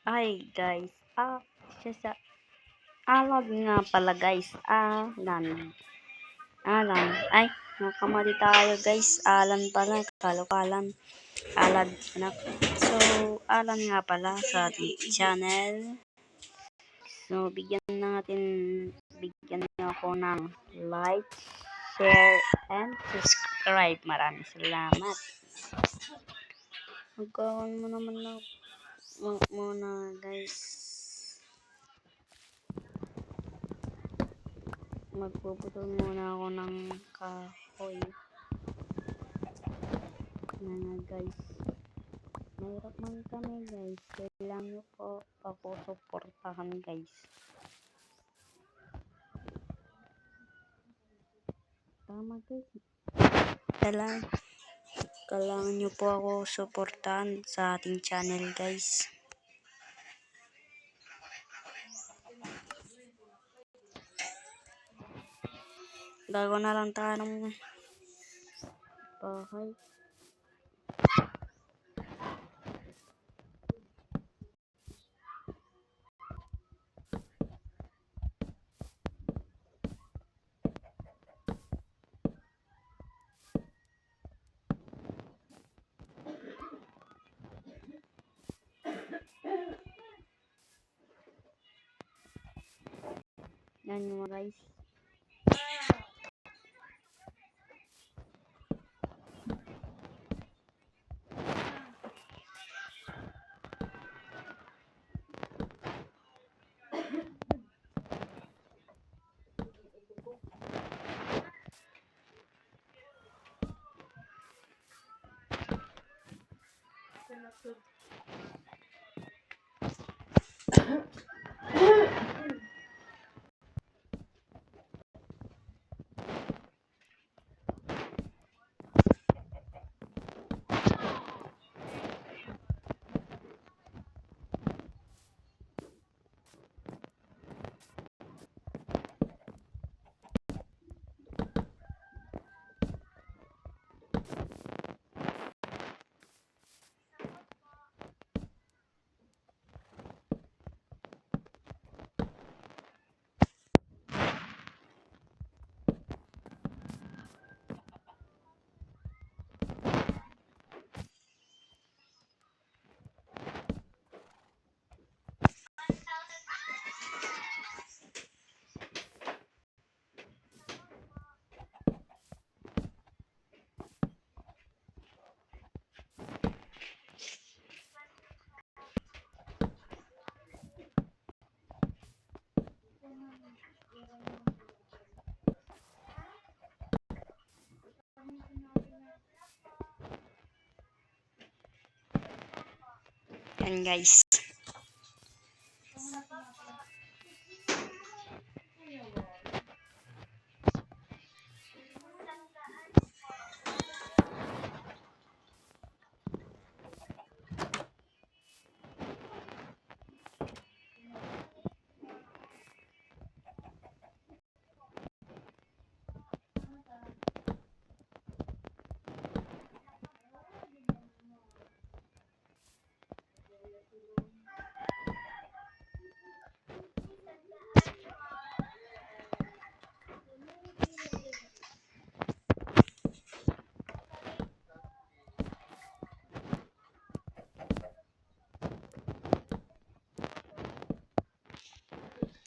Ay guys, siya sa alam nga pala guys, alam, ay, nakamali tayo guys, alan pala, kalukalan, alad, anak. So, alan nga pala sa ating channel. So, bigyan niyo ako ng like, share, and subscribe. Maraming salamat. Magkaroon mo naman na muna guys. Magpuputol muna ako ng kahoy. Guys. Mahirap man kami guys. Kailangan nyo po ako suportahan guys. Tama guys. Kailangan nyo po ako suportahan sa ating channel guys. Gago na lang tayo ng bahay. Yan mga guys. Yan guys.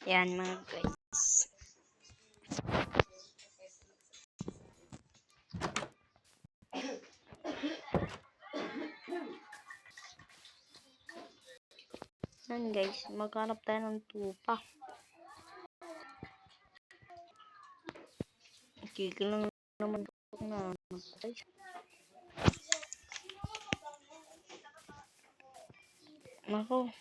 Yan mga guys. Yan guys, maghanap tayo ng tupa. Kikil lang naman na guys. Nako.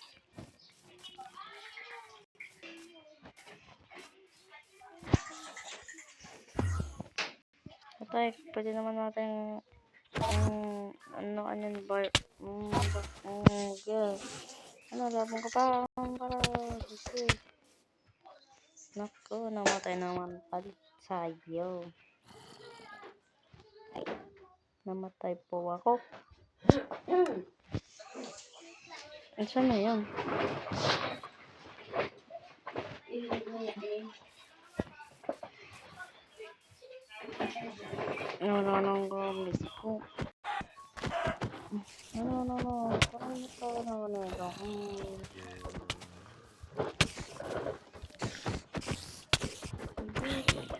Patay, pwede naman natin ano bar girl. Ano, labang ka pa para kasi. Nako, namatay naman pala sayo. Ay, namatay po ako. Saan na yun? Nanananggamis ko. Parang ito.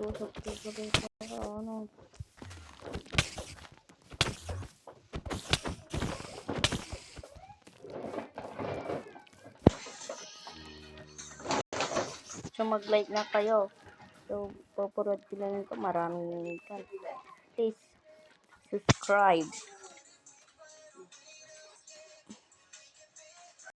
Susok ko dito. Ano? So, mag-like na kayo. So, popurod ko na nito. Maraming kan. Please, subscribe.